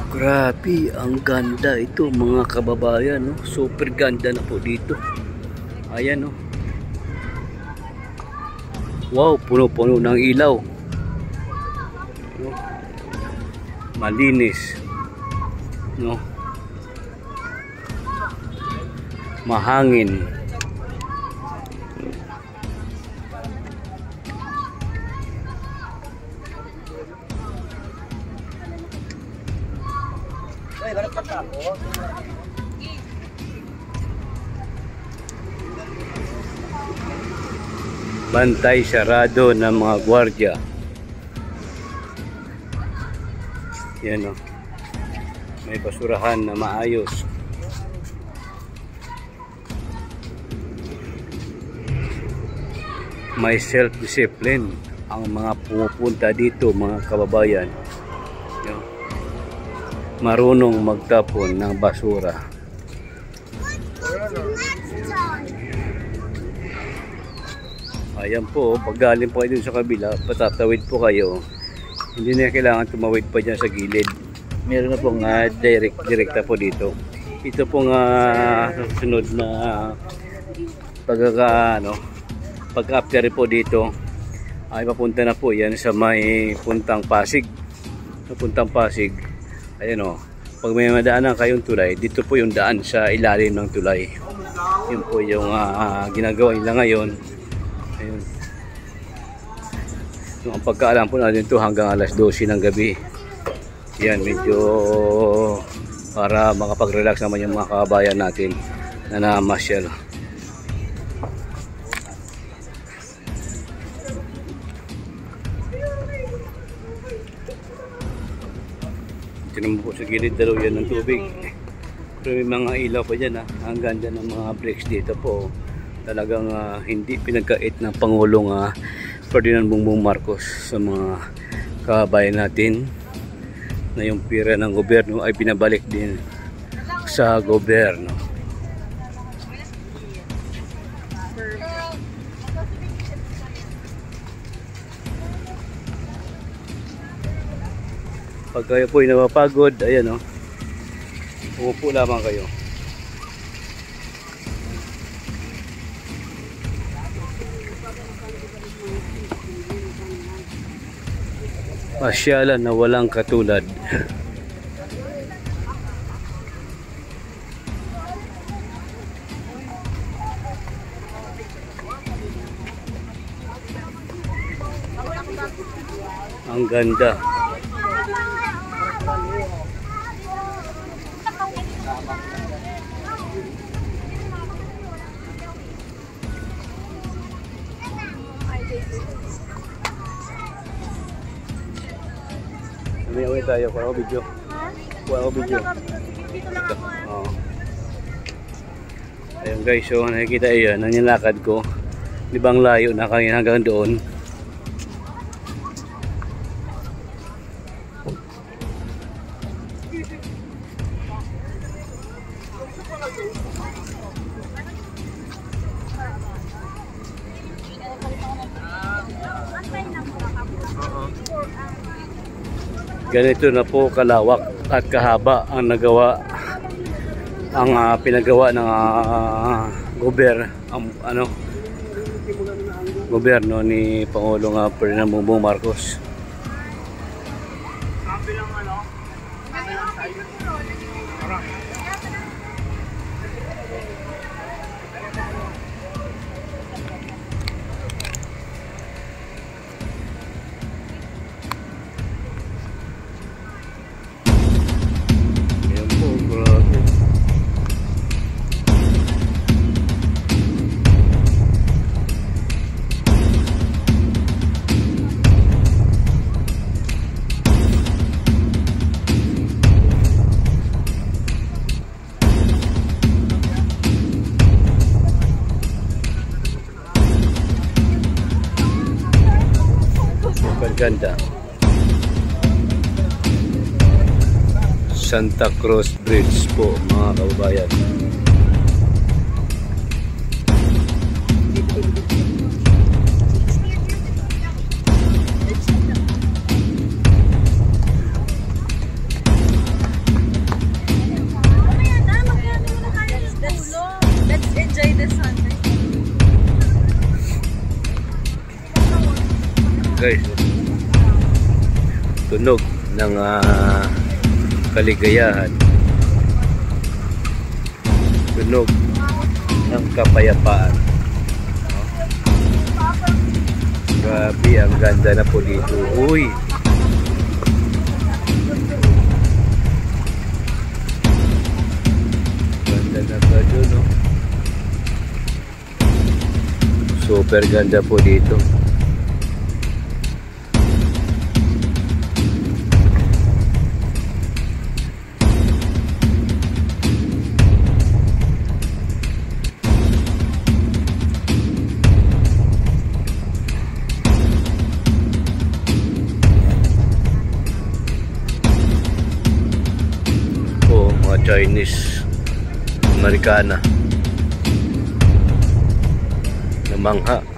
Grabe, ang ganda ito mga kababayan, no? Super ganda na po dito. Ayan, no? Wow, puno-puno ng ilaw. No? Malinis. No? Mahangin. Bantay sarado ng mga gwardiya. Yan, o. May basurahan na maayos. May self-discipline ang mga pumupunta dito, mga kababayan. Yan. Marunong magtapon ng basura. Ayan po, pag galing po kayo dun sa kabila, patatawid po kayo. Hindi na kailangan tumawid pa dyan sa gilid. Meron na pong direkta po dito. Ito pong susunod na pagka-after po dito ay papunta na po yan sa may puntang Pasig. Sa puntang Pasig, ayan o, pag may madaanan kayong tulay, dito po yung daan sa ilalim ng tulay. Yun po yung ginagawa nila ngayon. Ayun. So, ang pagkaalam po natin ito hanggang alas 12 ng gabi. Yan, medyo para makapag-relax naman yung mga kababayan natin na namasyal. Tinan mo po sa gilid dalaw yan ng tubig. Pero may mga ilaw pa dyan. Ang ganda ng mga bricks dito po. Talagang hindi pinagkait ng Pangulong Ferdinand Bongbong Marcos sa mga kababayan natin na yung pira ng gobyerno ay pinabalik din sa gobyerno. Pag kayo po ay napapagod, ayan, umupo lamang kayo. Pasyalan na walang katulad. Ang ganda. May tayo, kuha ako video. Kuha ako video. Dito lang ako. Ayun guys, so nakikita yan, ang nilakad ko. Di bang layo na kanina hanggang doon. Ganito na po kalawak at kahaba ang pinagawa ng gobyerno ni Pangulong Ferdinand Bongbong Marcos. Ganda. Santa Cruz Bridge po mga kababayan. guys. Tunog ng kaligayahan. Tunog ng kapayapaan. Grabe, ang ganda na po dito. Uy! Ganda na pa doon, no? Super ganda po dito. Mga Chinese Americana na mangha.